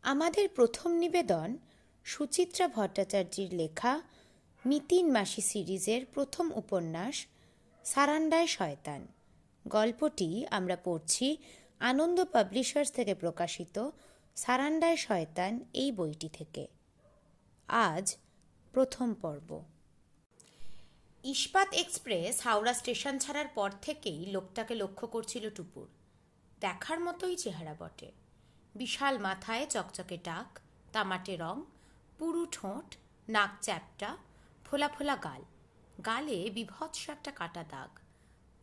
আমাদের প্রথম নিবেদন সুচিত্রা ভট্টাচার্যের লেখা মিতিন মাসি সিরিজের প্রথম উপন্যাস সারান্ডায় শয়তান। গল্পটি আমরা পড়ছি আনন্দ পাবলিশার্স থেকে প্রকাশিত সারান্ডায় শয়তান এই বইটি থেকে। আজ প্রথম পর্ব। ইস্পাত এক্সপ্রেস হাওড়া স্টেশন ছাড়ার পর থেকেই লোকটাকে লক্ষ্য করছিল টুপুর। দেখার মতোই চেহারা বটে। বিশাল মাথায় চকচকে টাক, তামাটে রং, পুরু ঠোঁট, নাক চ্যাপটা, ফোলা ফোলা গাল, গালে বীভৎস একটা কাটা দাগ,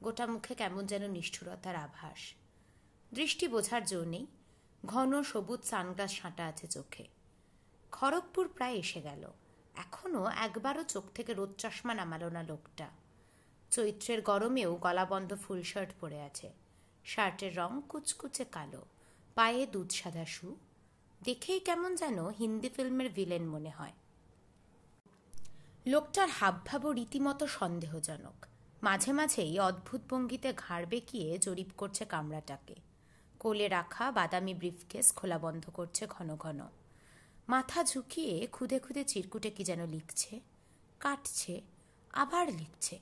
গোটা মুখে কেমন যেন নিষ্ঠুরতার আভাস। দৃষ্টি বোঝার জো নেই, ঘন সবুজ সানগ্লাস সাঁটা আছে চোখে। খড়গপুর প্রায় এসে গেল, এখনও একবারও চোখ থেকে রোদ চশমা নামালো না লোকটা। চৈত্রের গরমেও গলাবন্ধ ফুল শার্ট পরে আছে, শার্টের রং কুচকুচে কালো, পায়ে দুধ সাদা শু। দেখেই কেমন যেন হিন্দি ফিল্মের ভিলেন মনে হয়। লোকটার হাবভাবও রীতিমতো সন্দেহজনক। মাঝে মাঝেই অদ্ভুত ভঙ্গিতে ঘাড় বেঁকিয়ে জরিপ করছে কামরাটাকে। কোলে রাখা বাদামি ব্রিফকেস খোলা বন্ধ করছে ঘন ঘন। মাথা ঝুঁকিয়ে খুদে খুদে চিরকুটে কি যেন লিখছে, কাটছে, আবার লিখছে।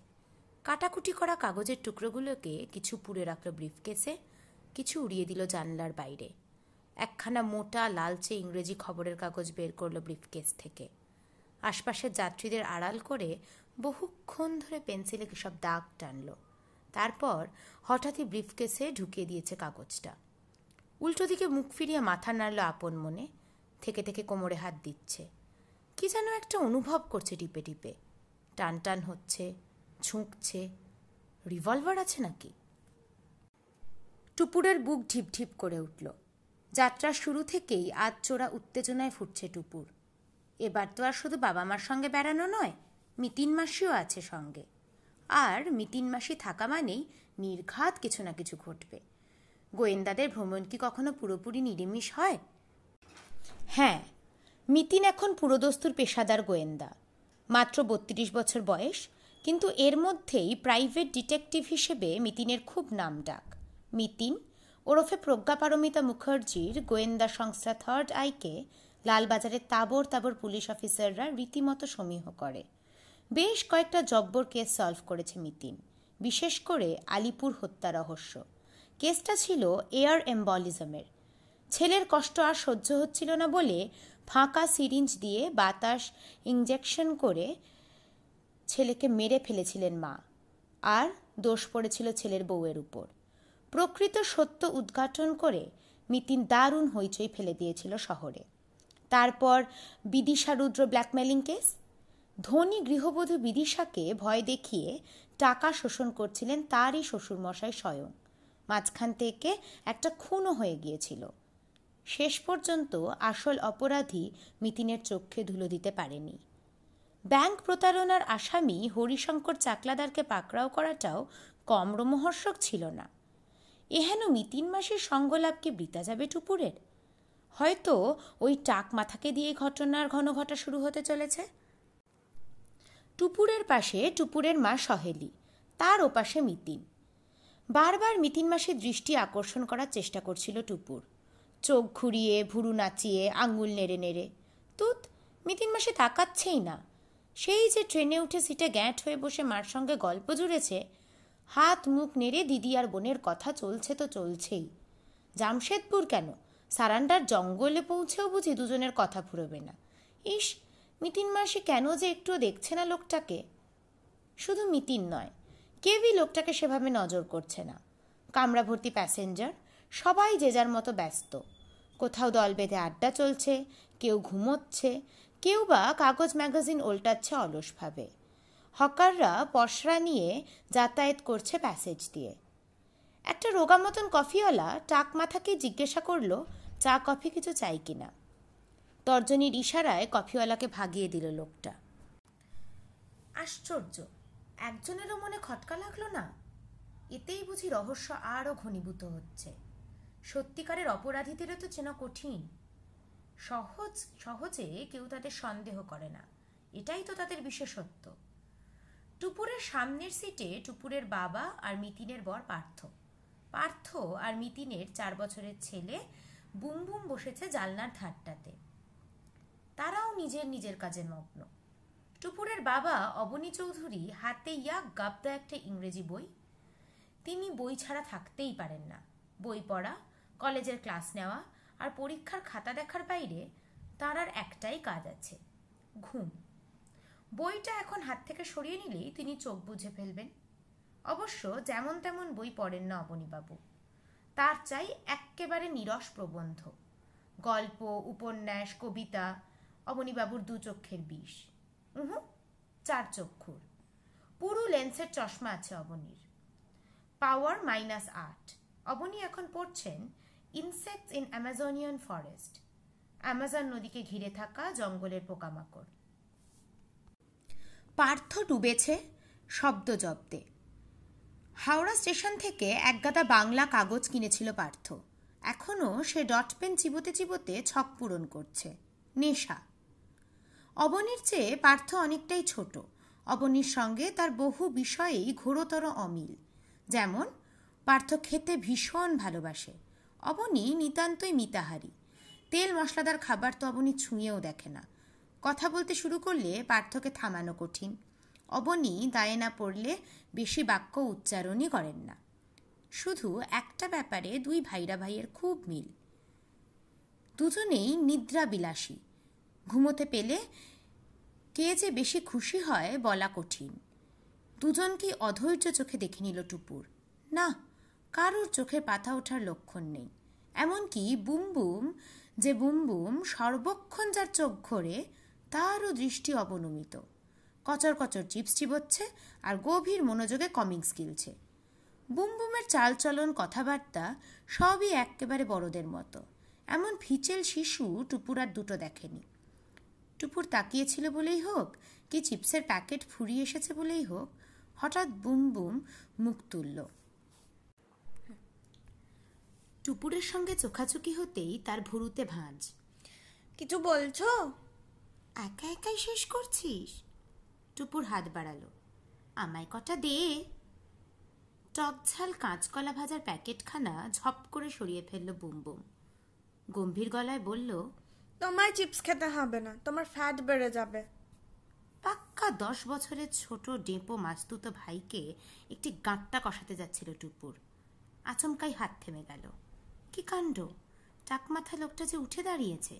কাটাকুটি করা কাগজের টুকরোগুলোকে কিছু পুড়ে রাখলো ব্রিফকেসে, কিছু উড়িয়ে দিল জানলার বাইরে। একখানা মোটা লালচে ইংরেজি খবরের কাগজ বের করলো ব্রিফকেস থেকে। আশপাশের যাত্রীদের আড়াল করে বহুক্ষণ ধরে পেন্সিলে কিসব দাগ টানল। তারপর হঠাৎই ব্রিফকেসে ঢুকিয়ে দিয়েছে কাগজটা। উল্টো দিকে মুখ ফিরিয়ে মাথা নাড়ল আপন মনে, থেকে থেকে কোমরে হাত দিচ্ছে। কি যেন একটা অনুভব করছে টিপে টিপে। টান টান হচ্ছে, ঝুঁকছে। রিভলভার আছে নাকি? টুপুরের বুক ঢিপ ঢিপ করে উঠল। যাত্রার শুরু থেকেই আধচোরা উত্তেজনায় ফুটছে টুপুর। এবার তো আর শুধু বাবা মার সঙ্গে বেড়ানো নয়, মিতিন মাসিও আছে সঙ্গে। আর মিতিন মাসি থাকা মানেই নির্ঘাত কিছু না কিছু ঘটবে। গোয়েন্দাদের ভ্রমণ কি কখনো পুরোপুরি নিরামিষ হয়? হ্যাঁ, মিতিন এখন পুরোদস্তুর পেশাদার গোয়েন্দা। মাত্র ৩২ বছর বয়স, কিন্তু এর মধ্যেই প্রাইভেট ডিটেকটিভ হিসেবে মিতিনের খুব নাম ডাক। মিতিন ওরফে প্রজ্ঞাপারমিতা মুখার্জির গোয়েন্দা সংস্থা থার্ড আইকে লালবাজারের তাবর তাবর পুলিশ অফিসাররা রীতিমতো সমীহ করে। বেশ কয়েকটা জব্বর কেস সলভ করেছে মিতিন, বিশেষ করে আলিপুর হত্যা রহস্য। কেসটা ছিল এয়ার এম্বলিজমের। ছেলের কষ্ট আর সহ্য হচ্ছিল না বলে ফাঁকা সিরিঞ্জ দিয়ে বাতাস ইঞ্জেকশন করে ছেলেকে মেরে ফেলেছিলেন মা, আর দোষ পড়েছিল ছেলের বউয়ের উপর। প্রকৃত সত্য উদ্ঘাটন করে মিতিন দারুণ হইচই ফেলে দিয়েছিল শহরে। তারপর বিদিশা রুদ্র ব্ল্যাকমেলিং কেস। ধনী গৃহবধূ বিদিশাকে ভয় দেখিয়ে টাকা শোষণ করছিলেন তারই শ্বশুরমশাই স্বয়ং। মাঝখান থেকে একটা খুনও হয়ে গিয়েছিল। শেষ পর্যন্ত আসল অপরাধী মিতিনের চোখে ধুলো দিতে পারেনি। ব্যাংক প্রতারণার আসামি হরিশঙ্কর চাকলাদারকে পাকড়াও করাটাও কম রোমহর্ষক ছিল না। এহেন মিতিন মাসির সঙ্গলাভ কি বৃথা যাবে টুপুরের? হয়তো ওই টাক মাথাকে দিয়ে ঘটনার ঘন ঘটা শুরু হতে চলেছে। টুপুরের পাশে টুপুরের মা সহেলি, তার ওপাশে মিতিন। বারবার মিতিন মাসির দৃষ্টি আকর্ষণ করার চেষ্টা করছিল টুপুর, চোখ ঘুরিয়ে, ভুরু নাচিয়ে, আঙুল নেড়ে নেড়ে। তুত, মিতিন মাসি তাকাচ্ছেই না। সেই যে ট্রেনে উঠে সিটে গ্যাঁট হয়ে বসে মার সঙ্গে গল্প জুড়েছে, হাত মুখ নেড়ে দিদি আর বোনের কথা চলছে তো চলছেই। জামশেদপুর কেন, সারান্ডার জঙ্গলে পৌঁছেও বুঝি দুজনের কথা ফুরোবে না। ইস, মিতিন মাসি কেন যে একটুও দেখছে না লোকটাকে। শুধু মিতিন নয়, কেউই লোকটাকে সেভাবে নজর করছে না। কামরা ভর্তি প্যাসেঞ্জার, সবাই যে যার মতো ব্যস্ত। কোথাও দল বেঁধে আড্ডা চলছে, কেউ ঘুমোচ্ছে, কেউ বা কাগজ ম্যাগাজিন ওল্টাচ্ছে অলসভাবে। হকাররা পসরা নিয়ে যাতায়াত করছে প্যাসেজ দিয়ে। একটা রোগা মতন কফিওয়ালা টাক মাথাকে জিজ্ঞাসা করলো চা কফি কিছু চাই কিনা। তর্জনীর ইশারায় কফিওয়ালাকে ভাগিয়ে দিল লোকটা। আশ্চর্য, একজনেরও মনে খটকা লাগলো না। এতেই বুঝি রহস্য আরও ঘনীভূত হচ্ছে। সত্যিকারের অপরাধীদেরও তো চেনা কঠিন। সহজে কেউ তাদের সন্দেহ করে না, এটাই তো তাদের বিশেষত্ব। টুপুরের সামনের সিটে টুপুরের বাবা আর মিতিনের বর পার্থ। পার্থ আর মিতিনের 4 বছরের ছেলে বুম বুম বসেছে জানলার ধারটাতে। তারাও নিজের নিজের কাজে মগ্ন। টুপুরের বাবা অবনী চৌধুরী হাতে গাবদা একটা ইংরেজি বই। তিনি বই ছাড়া থাকতেই পারেন না। বই পড়া, কলেজের ক্লাস নেওয়া আর পরীক্ষার খাতা দেখার বাইরে তার আর একটাই কাজ আছে, ঘুম। বইটা এখন হাত থেকে সরিয়ে নিলেই তিনি চোখ বুজে ফেলবেন। অবশ্য যেমন তেমন বই পড়েন না অবনীবাবু। তার চাই এক্কেবারে নিরস প্রবন্ধ, গল্প, উপন্যাস, কবিতা। অবনীবাবুর 2 চক্ষের বিষ। চার চক্ষুর। পুরো লেন্সের চশমা আছে অবনীর। পাওয়ার -8। অবনী এখন পড়ছেন ইনসেক্টস ইন অ্যামাজনিয়ান ফরেস্ট, অ্যামাজন নদীকে ঘিরে থাকা জঙ্গলের পোকামাকড়। পার্থ ডুবেছে শব্দ জব্দে। হাওড়া স্টেশন থেকে একগাদা বাংলা কাগজ কিনেছিল পার্থ। এখনও সে ডট পেন চিবোতে চিবোতে ছক পূরণ করছে। নেশা। অবনীর চেয়ে পার্থ অনেকটাই ছোট। অবনীর সঙ্গে তার বহু বিষয়েই ঘোরতর অমিল। যেমন পার্থ খেতে ভীষণ ভালোবাসে, অবনী নিতান্তই মিতাহারী। তেল মশলাদার খাবার তো অবনী ছুঁয়েও দেখে না। কথা বলতে শুরু করলে পার্থকে থামানো কঠিন। অবনী দায়ে না পড়লে বেশি বাক্য উচ্চারণই করেন না। শুধু একটা ব্যাপারে 2 ভাইরা ভাইয়ের খুব মিল। দুজনেই নিদ্রা বিলাসী। ঘুমোতে পেলে কে যে বেশি খুশি হয় বলা কঠিন। দুজনকেই অধৈর্য চোখে দেখে নিল টুপুর। না, কারোর চোখে পাতা ওঠার লক্ষণ নেই। এমনকি বুমবুম, যে বুমবুম সর্বক্ষণ যার চোখ ঘোরে, তারও দৃষ্টি অবনমিত। কচর কচর চিপস চিবোচ্ছে আর গভীর মনোযোগে কমিক্স গিলছে। বুমবুমের চালচলন, কথাবার্তা সবই একেবারে বড়দের মতো। এমন ফিচেল শিশু টুপুর আর দুটো দেখেনি। টুপুর তাকিয়েছিল বলেই হোক, কি চিপসের প্যাকেট ফুরিয়ে এসেছে বলেই হোক, হঠাৎ বুমবুম মুখ তুলল। টুপুরের সঙ্গে চোখাচোখি হতেই তার ভুরুতে ভাঁজ। কিছু বলছো? একা একাই শেষ করছিস? টুপুর হাত বাড়ালো। আমায় কটা দে। টকঝাল কাঁচকলা ভাজার প্যাকেটখানা ঝপ করে সরিয়ে ফেলল বুমবুম। গম্ভীর গলায় বলল, তোমায় চিপস খেতে হবে না, তোমার ফ্যাট বেড়ে যাবে। পাক্কা 10 বছরের ছোট ডেপো মাস্তুতো ভাইকে একটি গাঁটটা কষাতে যাচ্ছিল টুপুর। আচমকাই হাত থেমে গেল। কি কাণ্ড! টাকমাথা লোকটা যে উঠে দাঁড়িয়েছে।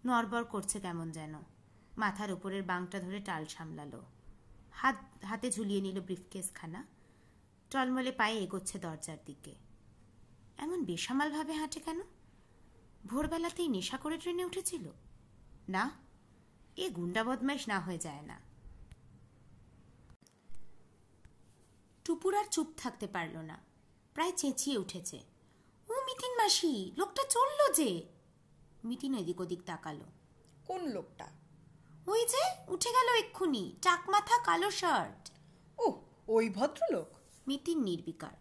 নড়বড় করছে কেমন যেন। মাথার উপরের বাংটা ধরে টাল সামলালো। হাতে ঝুলিয়ে নিল ব্রিফকেসখানা। টলমলে পায়ে এগোচ্ছে দরজার দিকে। এমন বেসামালভাবে হাঁটে কেন? ভোরবেলাতেই নেশা করে ট্রেনে উঠেছিল? না, এ গুন্ডা বদমাইশ না হয়ে যায় না। টুপুর আর চুপ থাকতে পারল না, প্রায় চেঁচিয়ে উঠেছে, ও মিতিন মাসি, লোকটা চললো যে। মিতিন এদিক ওদিক তাকালো। কোন লোকটা? ওই যে উঠে গেল এক্ষুনি, টাকমাথা, কালো শার্ট। ও, ওই ভদ্রলোক? মিতিন নির্বিকার।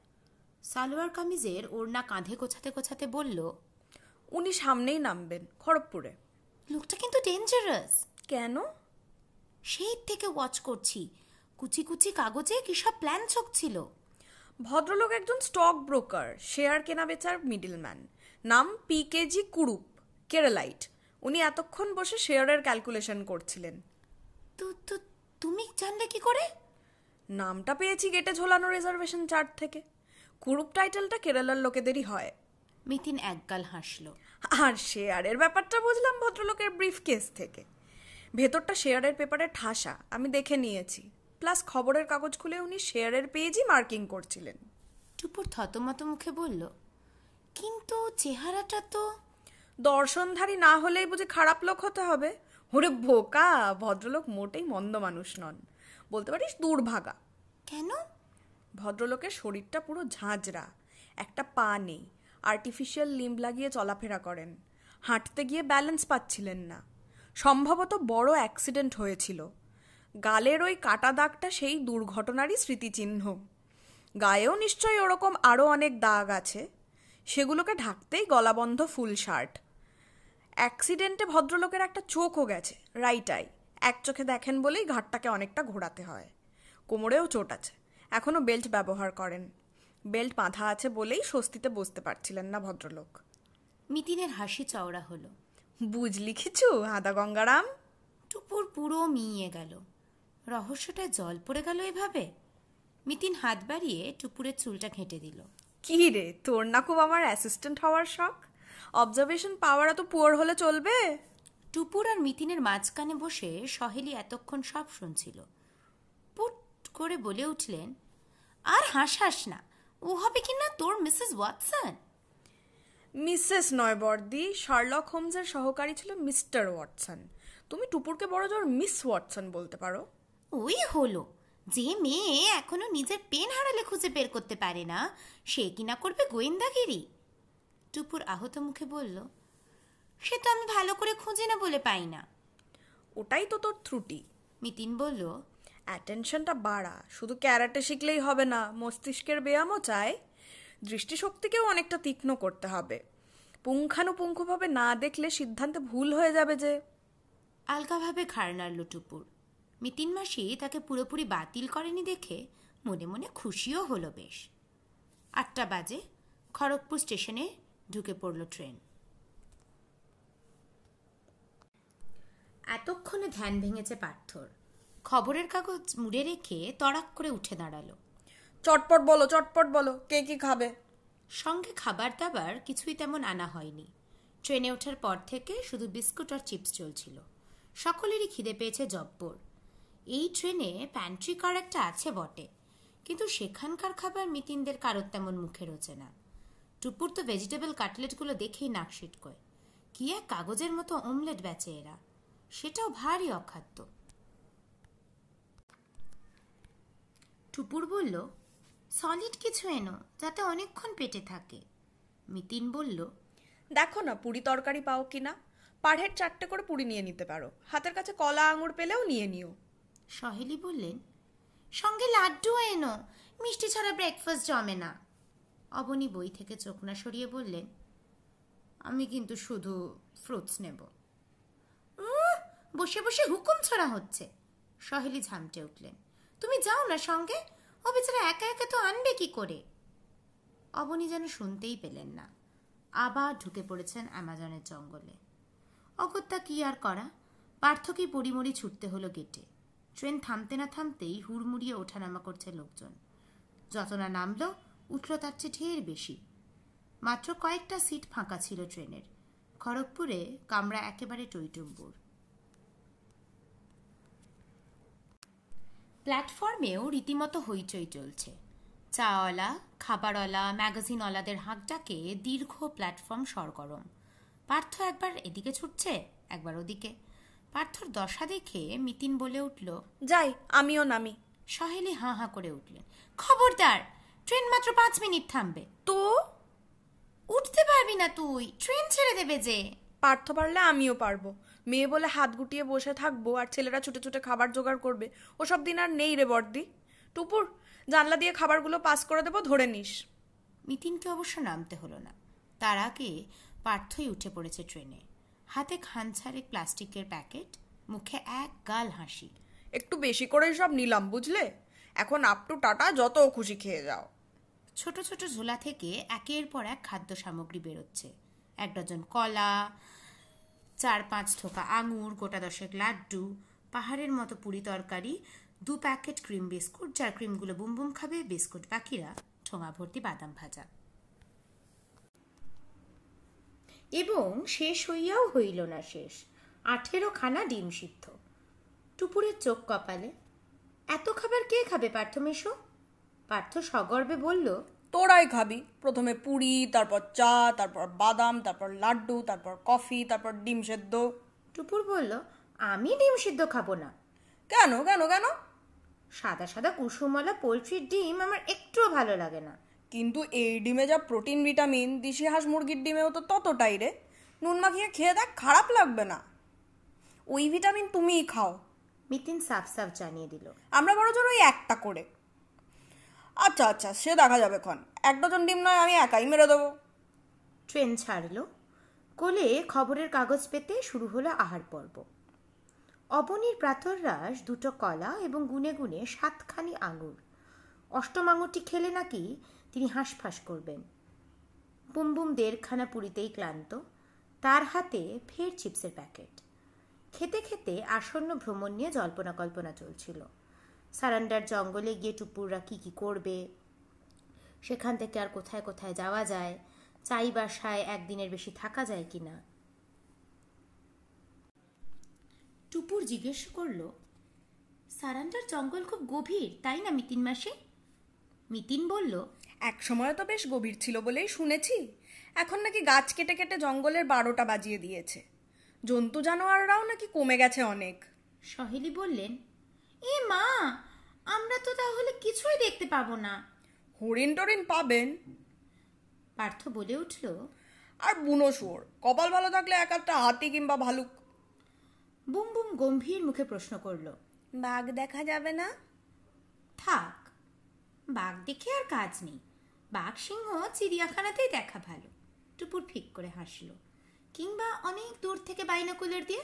সালোয়ার কামিজের ওড়না কাঁধে গোছাতে গোছাতে বলল, উনি সামনেই নামবেন, খড়গপুরে। লোকটা কিন্তু ডেঞ্জারাস। কেন? সেই থেকে ওয়াচ করছি, কুচি কুচি কাগজে কি সব প্ল্যান ছকছিল। ভদ্রলোক একজন স্টক ব্রোকার, শেয়ার কেনা বেচার মিডলম্যান। নাম PKG কুরুপ, কেরালাইট। উনি এতক্ষণ বসে শেয়ারের ক্যালকুলেশন করছিলেন। তো তো তুমি জানলে কি করে? নামটা পেয়েছি গেটে ঝোলানো রিজার্ভেশন চার্ট থেকে। কুরুপ টাইটেলটা কেরালার লোকেদেরই হয়। মিতিন একগাল হাসল। আর শেয়ারের ব্যাপারটা বুঝলাম ভদ্রলোকের ব্রিফ কেস থেকে। ভেতরটা শেয়ারের পেপারে ঠাসা, আমি দেখে নিয়েছি। প্লাস খবরের কাগজ খুলে উনি শেয়ারের পেজই মার্কিং করছিলেন। টুপুর থতমত মুখে বলল, কিন্তু চেহারাটা তো। দর্শনধারী না হলেই বুঝি খারাপ লোক হতে হবে? ওরে বোকা, ভদ্রলোক মোটেই মন্দ মানুষ নন, বলতে পারিস দুর্ভাগা। কেন? ভদ্রলোকের শরীরটা পুরো ঝাঁঝরা, একটা পা নেই, আর্টিফিশিয়াল লিম্ব লাগিয়ে চলাফেরা করেন। হাঁটতে গিয়ে ব্যালেন্স পাচ্ছিলেন না। সম্ভবত বড় অ্যাক্সিডেন্ট হয়েছিল। গালের ওই কাটা দাগটা সেই দুর্ঘটনারই স্মৃতিচিহ্ন। গায়েও নিশ্চয়ই ওরকম আরও অনেক দাগ আছে। সেগুলোকে ঢাকতেই গলাবন্ধ ফুল শার্ট। অ্যাক্সিডেন্টে ভদ্রলোকের একটা চোখও গেছে, রাইট আই। এক চোখে দেখেন বলেই ঘাটটাকে অনেকটা ঘোরাতে হয়। কোমরেও চোট আছে, এখনও বেল্ট ব্যবহার করেন। বেল্ট বাঁধা আছে বলেই স্বস্তিতে বসতে পারছিলেন না ভদ্রলোক। মিতিনের হাসি চওড়া হলো। বুঝলি কিছু আদা গঙ্গারাম? টুপুর পুরো মিইয়ে গেল। রহস্যটায় জল পড়ে গেল এভাবে। মিতিন হাত বাড়িয়ে টুপুরের চুলটা ঘেঁটে দিল। কি রে, তোর না খুব আমার অ্যাসিস্ট্যান্ট হওয়ার শখ? অবজারভেশন পাওয়ার এত পুয়ার হলে চলবে? টুপুর আর মিতিনের মাঝখানে বসে সহেলি এতক্ষণ সব শুনছিল। পুট করে বলে উঠলেন, আর হাস না, ও হবে কিনা তোর মিসেস ওয়াটসন। মিসেস নয় বর্দি, শার্লক হোমসের সহকারী ছিল মিস্টার ওয়াটসন। তুমি টুপুরকে বড় জোর মিস ওয়াটসন বলতে পারো। ওই হলো, যে মেয়ে এখনো নিজের পেন হারালে খুঁজে বের করতে পারে না, সে কিনা করবে গোয়েন্দাগিরি। টুপুর আহত মুখে বলল, সে তো আমি ভালো করে খুঁজি না বলে পাই না। ওটাই তো তোর ত্রুটি। মিতিন বলল, অ্যাটেনশনটা বাড়া, শুধু ক্যারাটে শিখলেই হবে না, মস্তিষ্কের ব্যায়ামও চাই। দৃষ্টিশক্তিকেও অনেকটা তীক্ষ্ণ করতে হবে। পুঙ্খানুপুঙ্খভাবে না দেখলে সিদ্ধান্তে ভুল হয়ে যাবে যে। আলগাভাবে ঘাড় নাড়ল টুপুর। মিতিন মাসি তাকে পুরোপুরি বাতিল করেনি দেখে মনে মনে খুশিও হলো বেশ। 8টা বাজে, খড়গপুর স্টেশনে ঢুকে পড়ল ট্রেন। এতক্ষণে ধ্যান ভেঙেছে পার্থর। খবরের কাগজ মুড়ে রেখে তড়াক করে উঠে দাঁড়ালো। চটপট বলো, কে কি খাবে? সঙ্গে খাবার দাবার কিছুই তেমন আনা হয়নি। ট্রেনে ওঠার পর থেকে শুধু বিস্কুট আর চিপস চলছিল। সকলেরই খিদে পেয়েছে জব্বর। এই ট্রেনে প্যান্ট্রি কার একটা আছে বটে, কিন্তু সেখানকার খাবার মিতিনদের কারোর তেমন মুখে রোচে না। টুপুর তো ভেজিটেবল কাটলেটগুলো দেখেই নাক সিটকোয়। কি এক কাগজের মতো অমলেট বেচে এরা, সেটাও ভারী অখাদ্য। টুপুর বলল, সলিড কিছু এনো যাতে অনেকক্ষণ পেটে থাকে। মিতিন বলল, দেখো না পুরি তরকারি পাও কিনা। পার হেড 4টে করে পুরি নিয়ে নিতে পারো, হাতের কাছে কলা আঙুর পেলেও নিয়ে নিও। সহেলি বললেন, সঙ্গে লাড্ডু এনো, মিষ্টি ছাড়া ব্রেকফাস্ট জমে না। অবনী বই থেকে চোখ না সরিয়ে বললেন, আমি কিন্তু শুধু ফ্রুটস নেব। বসে বসে হুকুম ছড়া হচ্ছে। সহেলি ঝামটে উঠলেন, তুমি যাও না সঙ্গে, ও বেচারা একা একা তো আনবে কি করে। অবনী যেন শুনতেই পেলেন না। আবার ঢুকে পড়েছেন অ্যামাজনের জঙ্গলে। অগত্যা কি আর করা, পার্থকেই পরিমরি ছুটতে হলো গেটে। ট্রেন থামতে না থামতেই হুড়মুড়িয়ে ওঠানামা করছে লোকজন। যত না নামলো উঠল তার চেয়ে ঢের বেশি। মাত্র কয়েকটা সিট ফাঁকা ছিল ট্রেনের। খড়গপুরে কামরা একেবারে টইটুম্বুর। প্ল্যাটফর্মেও রীতিমতো হইচই চলছে। চাওয়ালা, খাবারওয়ালা, ম্যাগাজিনওয়ালাদের হাঁকডাকে দীর্ঘ প্ল্যাটফর্ম সরগরম। পার্থ একবার এদিকে ছুটছে, একবার ওদিকে। পার্থর দশা দেখে মিতিন বলে উঠল, যাই, আমিও নামি। সহেলি হাঁ হাঁ করে উঠলেন, খবরদার, ট্রেন মাত্র 5 মিনিট থামবে। তো উঠতে পারবি না তুই, ট্রেন ছেড়ে দেবে যে। পার্থ পারলে আমিও পারবো। মেয়ে বলে হাত গুটিয়ে বসে থাকবো আর ছেলেরা ছুটে ছুটে খাবার জোগাড় করবে, ওসব দিন আর নেই রে বর্দি। টুপুর, জানলা দিয়ে খাবারগুলো পাস করে দেবো, ধরে নিস। মিতিনকে অবশ্য নামতে হলো না। তার আগে পার্থই উঠে পড়েছে ট্রেনে। হাতে খানছাড়েক প্লাস্টিকের প্যাকেট, মুখে এক গাল হাসি। একটু বেশি করেই সব নিলাম বুঝলে, এখন আপ টু টাটা, যত খুশি খেয়ে যাও। ছোট ছোট ঝোলা থেকে একের পর এক খাদ্য সামগ্রী বেরোচ্ছে। 1 ডজন কলা, 4-5 থোকা আঙুর, গোটা 10 লাড্ডু, পাহাড়ের মতো পুরি তরকারি, 2 প্যাকেট ক্রিম বিস্কুট, যার ক্রিমগুলো বুম বুম খাবে, বিস্কুট বাকিরা, ঠোঙা ভর্তি বাদাম ভাজা। এবং শেষ হইয়াও হইল না শেষ, 18 খানা ডিম সিদ্ধ। টুপুরের চোখ কপালে। এত খাবার কে খাবে পার্থ মেশো? পার্থ সগর্বে বলল, তোরাই খাবি। প্রথমে পুরি, তারপর চা, তারপর বাদাম, তারপর লাড্ডু, তারপর কফি, তারপর ডিম সেদ্ধ। টুপুর বলল, আমি ডিম সিদ্ধ খাবো না। কেন কেন কেন? সাদা সাদা কুসুমওয়ালা পোলট্রির ডিম আমার একটুও ভালো লাগে না। কিন্তু এই ডিমে যা প্রোটিন ভিটামিন, দেশি হাঁস মুরগির ডিমেও তো ততটাই রে। নুন মাখিয়ে খেয়ে দেখ, খারাপ লাগবে না। ওই ভিটামিন তুমিই খাও। মিতিন সাফ সাফ জানিয়ে দিল, আমরা বড় জোর ওই একটা করে। আচ্ছা আচ্ছা, সে দেখা যাবে ক্ষণ। 1 ডজন ডিম নয় আমি একাই মেরে দেবো। ট্রেন ছাড়ল। কোলে খবরের কাগজ পেতে শুরু হলো আহার পর্ব। অবনীর প্রাতরাশ 2টো কলা এবং গুনে গুনে 7খানি আঙুর। 8ম আঙুরটি খেলে নাকি তিনি হাঁসফাঁস করবেন। বুমবুম দেড়খানা পুরিতেই ক্লান্ত, তার হাতে ফের চিপসের প্যাকেট। খেতে খেতে আসন্ন ভ্রমণ নিয়ে জল্পনা কল্পনা চলছিল। সারান্ডার জঙ্গলে গিয়ে টুপুররা কি কি করবে, সেখান থেকে আর কোথায় কোথায় যাওয়া যায়, চাই বাসায় একদিনের বেশি থাকা যায় কিনা। টুপুর জিজ্ঞেস করল, সারান্ডার জঙ্গল খুব গভীর তাই না মিতিন মাসি? মিতিন বলল, এক সময় তো বেশ গভীর ছিল বলেই শুনেছি। এখন নাকি গাছ কেটে কেটে জঙ্গলের 12টা বাজিয়ে দিয়েছে। জন্তু জানোয়াররাও নাকি কমে গেছে অনেক। সহেলি বললেন, এ মা, আমরা তো তাহলে কিছুই দেখতে পাবো না। হরিণ টরিণ পাবেন। পার্থ বলে উঠল, আর বুনো শুয়োর, কপাল ভালো থাকলে এক একটা হাতি কিংবা ভালুক। বুমবুম গম্ভীর মুখে প্রশ্ন করল, বাঘ দেখা যাবে না? থাক, বাঘ দেখে আর কাজ নেই। বাঘ সিংহ চিড়িয়াখানাতেই দেখা ভালো। টুপুর ফিক করে হাসল, কিংবা অনেক দূর থেকে বাইনোকুলার দিয়ে।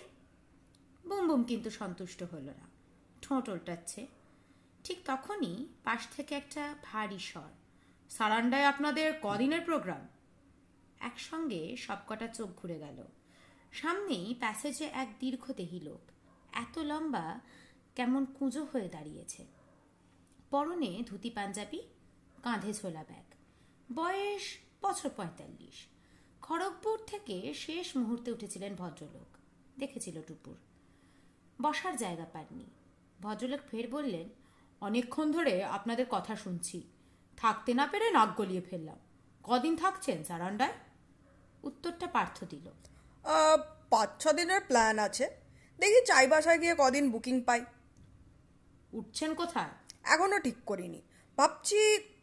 বুমবুম কিন্তু সন্তুষ্ট হলো না, ঠোঁট ওল্টাচ্ছে। ঠিক তখনই পাশ থেকে একটা ভারী স্বর, সারান্ডায় আপনাদের কদিনের প্রোগ্রাম? একসঙ্গে সবকটা চোখ ঘুরে গেল। সামনেই প্যাসেজে এক দীর্ঘদেহী লোক, এত লম্বা কেমন কুঁজো হয়ে দাঁড়িয়েছে। পরনে ধুতি পাঞ্জাবি, কাঁধে ঝোলা ব্যাগ। বয়স বছর 45। খড়গপুর থেকে শেষ মুহূর্তে উঠেছিলেন ভদ্রলোক, দেখেছিল টুপুর। বসার জায়গা পাননি। ভদ্রলোক ফের বললেন, অনেকক্ষণ ধরে আপনাদের কথা শুনছি, থাকতে না পেরে নাক গলিয়ে ফেললাম। কদিন থাকছেন সারান্ডায়? উত্তরটা পার্থ দিল, 5-6 দিনের প্ল্যান আছে। দেখি চাই বাসায় গিয়ে কদিন বুকিং পাই। উঠছেন কোথায়? এখনো ঠিক করিনি। ভাবছি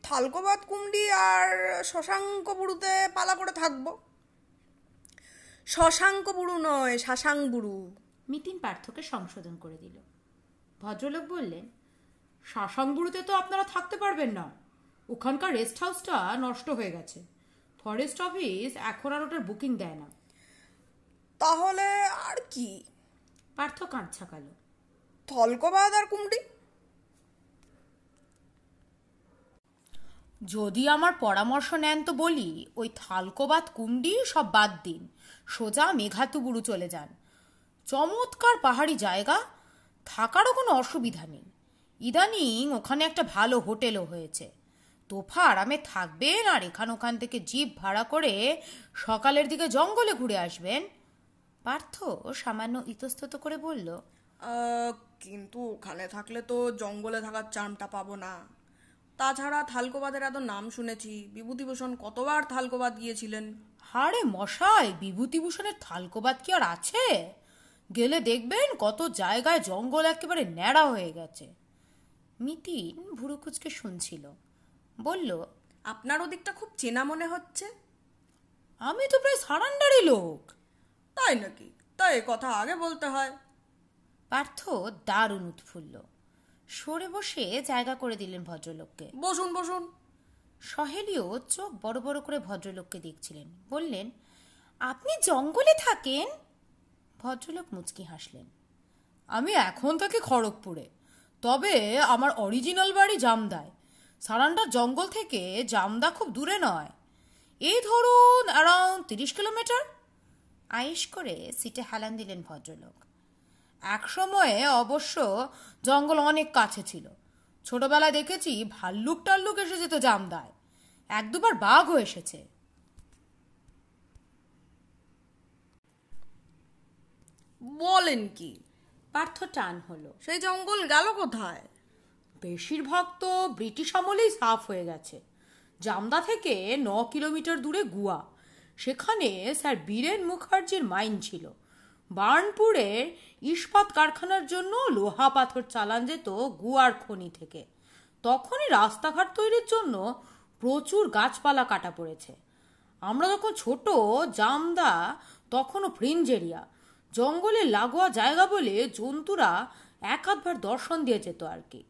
থালকোবাদ কুমড়ি আর শশাঙ্কবুড়ুতে পালা করে থাকবো। শশাঙ্কবুড়ু নয়, শাসাংবুড়ু। মিতিন পার্থকে সংশোধন করে দিল। ভদ্রলোক বললেন, শাসাংবুড়ুতে তো আপনারা থাকতে পারবেন না, ওখানকার রেস্ট হাউসটা নষ্ট হয়ে গেছে। ফরেস্ট অফিস এখন আর ওটার বুকিং দেয় না। তাহলে আর কি? পার্থ কাঁধ ছাকালো, থলকোবাদ আর কুমড়ি। যদি আমার পরামর্শ নেন তো বলি, ওই থালকোবাদ কুমড়ি সব বাদ দিন, সোজা মেঘাতুবুরু চলে যান। চমৎকার পাহাড়ি জায়গা, থাকারও কোনো অসুবিধা নেই। ইদানিং ওখানে একটা ভালো হোটেলও হয়েছে। তোফা আরামে থাকবেন আর ওখান থেকে জিপ ভাড়া করে সকালের দিকে জঙ্গলে ঘুরে আসবেন। পার্থ সামান্য ইতস্তত করে বলল, কিন্তু ওখানে থাকলে তো জঙ্গলে থাকার চার্মটা পাবো না। তাছাড়া থালকোবাদের এত নাম শুনেছি, বিভূতিভূষণ কতবার থালকোবাদ গিয়েছিলেন। হারে মশাই, বিভূতিভূষণের থালকোবাদ কি আর আছে? গেলে দেখবেন কত জায়গায় জঙ্গল একেবারে ন্যাড়া হয়ে গেছে। মিতিন ভুরু কুচকে শুনছিল, বলল, আপনার ওদিকটা খুব চেনা মনে হচ্ছে। আমি তো প্রায় সারান্ডারই লোক। তাই নাকি? তাই কথা আগে বলতে হয়। পার্থ দারুণ উৎফুল্ল। সরে বসে জায়গা করে দিলেন ভদ্রলোককে। বসুন বসুন। সহেলিও চোখ বড় বড় করে ভদ্রলোককে দেখছিলেন। বললেন, আপনি জঙ্গলে থাকেন? ভদ্রলোক মুচকি হাসলেন। আমি এখন থাকি খড়গপুরে, তবে আমার অরিজিনাল বাড়ি জামদায়। সারান্ডার জঙ্গল থেকে জামদা খুব দূরে নয়, এই ধরুন অ্যারাউন্ড 30 কিলোমিটার। আয়েশ করে সিটে হেলান দিলেন ভদ্রলোক। এক সময়ে অবশ্য জঙ্গল অনেক কাছে ছিল। ছোটবেলায় দেখেছি ভাল্লুক টাল্লুক এসে যেত জামদায়, 1-2বার বাঘও এসেছে। বলেন কি? পার্থ টান হলো। সেই জঙ্গল গেল কোথায়? বেশিরভাগ তো ব্রিটিশ আমলেই সাফ হয়ে গেছে। জামদা থেকে 9 কিলোমিটার দূরে গুয়া, সেখানে স্যার বীরেন মুখার্জির মাইন ছিল। বার্নপুরের ইস্পাত কারখানার জন্য লোহা পাথর চালান যেত গুয়ার খনি থেকে। তখনই রাস্তাঘাট তৈরির জন্য প্রচুর গাছপালা কাটা পড়েছে। আমরা যখন ছোট, জামদা তখনও ফ্রিঞ্জ এরিয়া, জঙ্গলের লাগোয়া জায়গা বলে জন্তুরা এক আধবার দর্শন দিয়ে যেত আর কি।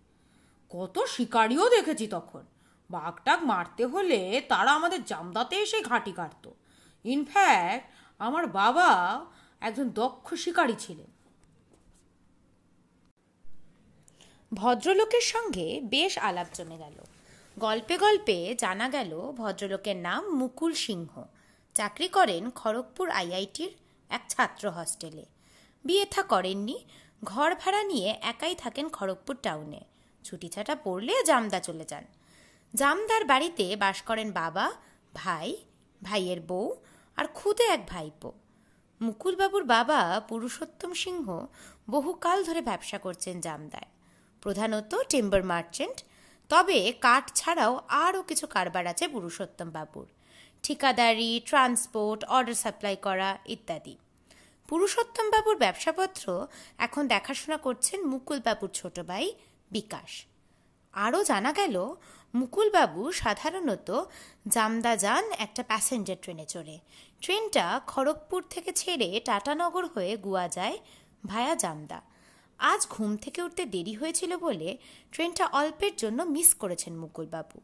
কত শিকারিও দেখেছি তখন। বাঘটাক মারতে হলে তারা আমাদের জামদাতে এসে ঘাঁটি কাটত। ইনফ্যাক্ট আমার বাবা একজন দক্ষ শিকারী ছিলেন। ভদ্রলোকের সঙ্গে বেশ আলাপ জমে গেল। গল্পে গল্পে জানা গেল ভদ্রলোকের নাম মুকুল সিংহ, চাকরি করেন খড়গপুর আইআইটির এক ছাত্র হস্টেলে। বিয়ে থা করেননি, ঘর ভাড়া নিয়ে একাই থাকেন খড়গপুর টাউনে। ছুটিছাটা পড়লে জামদা চলে যান। জামদার বাড়িতে বাস করেন বাবা, ভাই, ভাইয়ের বউ আর খুদে এক ভাইপো। মুকুলবাবুর বাবা পুরুষোত্তম সিংহ বহুকাল ধরে ব্যবসা করছেন জামদায়, প্রধানত টিম্বার মার্চেন্ট। তবে কাঠ ছাড়াও আরও কিছু কারবার আছে পুরুষোত্তম বাবুর, ঠিকাদারি, ট্রান্সপোর্ট, অর্ডার সাপ্লাই করা ইত্যাদি। পুরুষোত্তম বাবুর ব্যবসাপত্র এখন দেখাশোনা করছেন মুকুলবাবুর ছোট ভাই বিকাশ। আরও জানা গেল মুকুলবাবু সাধারণত জামদা যান একটা প্যাসেঞ্জার ট্রেনে চড়ে। ট্রেনটা খড়গপুর থেকে ছেড়ে টাটানগর হয়ে গোয়া যায় ভায়া জামদা। আজ ঘুম থেকে উঠতে দেরি হয়েছিল বলে ট্রেনটা অল্পের জন্য মিস করেছেন মুকুলবাবু।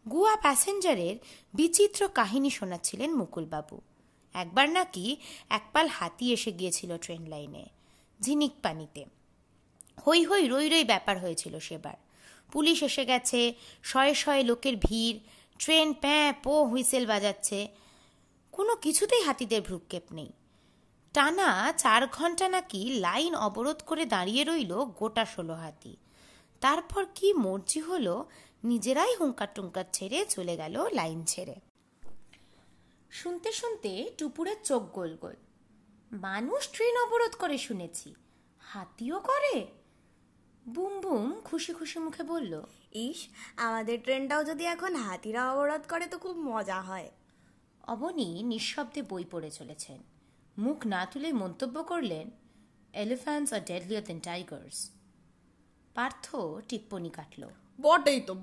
গোয়া প্যাসেঞ্জারের বিচিত্র কাহিনী শোনাচ্ছিলেন মুকুলবাবু। একবার নাকি একপাল হাতি এসে গিয়েছিল ট্রেন লাইনে, ঝিনিক পানিতে। হই হই রই রই ব্যাপার হয়েছিল সেবার। পুলিশ এসে গেছে, শয়ে শয়ে লোকের ভিড়, ট্রেন প্যাঁ পো হুইসেল বাজাচ্ছে। কোনো কিছুতেই হাতিদের ভ্রুক্ষেপ নেই। টানা 4 ঘন্টা নাকি লাইন অবরোধ করে দাঁড়িয়ে রইল গোটা 16 হাতি। তারপর কি মর্জি হলো, নিজেরাই হুঙ্কার টুঙ্কার ছেড়ে চলে গেল লাইন ছেড়ে। শুনতে শুনতে টুপুরের চোখ গোল গোল। মানুষ ট্রেন অবরোধ করে শুনেছি, হাতিও করে? বুম বুম খুশি খুশি মুখে বলল, ইস, আমাদের ট্রেনটাও যদি এখন হাতিরা অবরোধ করে তো খুব মজা হয়। অবনী নিঃশব্দে বই পড়ে চলেছেন। মুখ না তুলে মন্তব্য করলেন, এলিফ্যান্টস আর ডেডলিয়ার দেন টাইগার্স। পার্থ টিপ্পনি কাটল,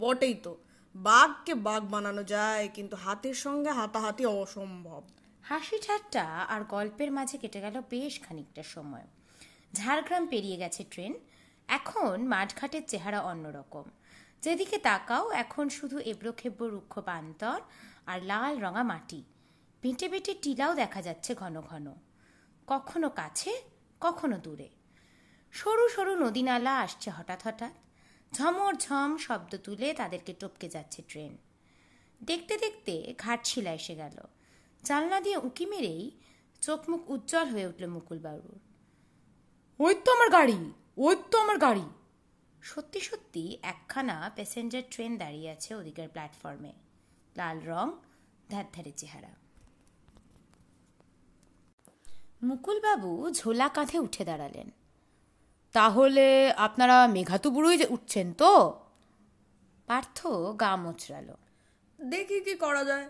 বটেই তো বাঘকে বাঘ বানানো যায়, কিন্তু হাতির সঙ্গে হাতাহাতি অসম্ভব। হাসি ঠাট্টা আর গল্পের মাঝে কেটে গেল বেশ খানিকটা সময়। ঝাড়গ্রাম পেরিয়ে গেছে ট্রেন। এখন মাঠঘাটের চেহারা অন্যরকম। যেদিকে তাকাও এখন শুধু এবড়োখেবড়ো রুক্ষ প্রান্তর আর লাল রঙা মাটি। বেঁটে বেঁটে টিলাও দেখা যাচ্ছে ঘন ঘন, কখনো কাছে কখনো দূরে। সরু সরু নদী নালা আসছে হঠাৎ হঠাৎ, ঝমর ঝম শব্দ তুলে তাদেরকে টপকে যাচ্ছে ট্রেন। দেখতে দেখতে ঘাটশিলা এসে গেল। জানলা দিয়ে উঁকি মেরেই চোখ মুখ উজ্জ্বল হয়ে উঠল মুকুলবাবুর। ওই তো আমার গাড়ি, ওই তো আমার গাড়ি। সত্যি সত্যি একখানা প্যাসেঞ্জার ট্রেন দাঁড়িয়ে আছে ওদিকের প্ল্যাটফর্মে, লাল রং, ধ্যারধারে চেহারা। মুকুলবাবু ঝোলা কাঁধে উঠে দাঁড়ালেন। তাহলে আপনারা মেঘাতুবুরুই উঠছেন তো? পার্থ গা মোচড়াল। দেখি কি করা যায়।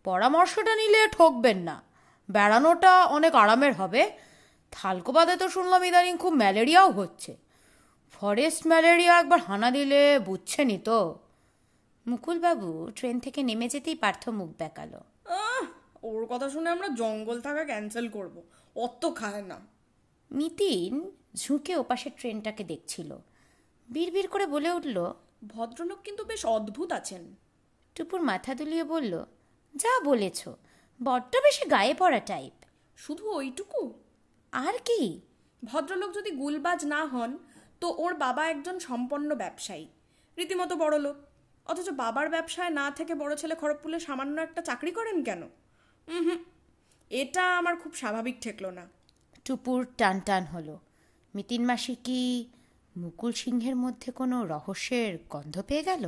পরামর্শটা নিলে ঠকবেন না, বেড়ানোটা অনেক আরামের হবে। থালকোবাদে তো শুনলাম ইদানিং খুব ম্যালেরিয়াও হচ্ছে। ফরেস্ট ম্যালেরিয়া একবার হানা দিলে বুঝছেনই তো। মুকুলবাবু ট্রেন থেকে নেমে যেতেই পার্থ মুখ বেঁকালো। ওর কথা শুনে আমরা জঙ্গল থাকা ক্যান্সেল করব, অত খায় না। নিতিন ঝুঁকে ওপাশের ট্রেনটাকে দেখছিল। বিড়বিড় করে বলে উঠল, ভদ্রলোক কিন্তু বেশ অদ্ভুত আছেন। টুপুর মাথা দুলিয়ে বলল, যা বলেছ, বড্ড বেশি গায়ে পড়া টাইপ। শুধু ওইটুকু? আর কি? ভদ্রলোক যদি গুলবাজ না হন তো ওর বাবা একজন সম্পন্ন ব্যবসায়ী, রীতিমতো বড় লোক। অথচ বাবার ব্যবসায় না থেকে বড় ছেলে খড়গপুরে সামান্য একটা চাকরি করেন কেন? এটা আমার খুব স্বাভাবিক ঠেকলো না। টুপুর টান টান হলো। মিতিন মাসি কি মুকুল সিংহের মধ্যে কোনো রহস্যের গন্ধ পেয়ে গেল?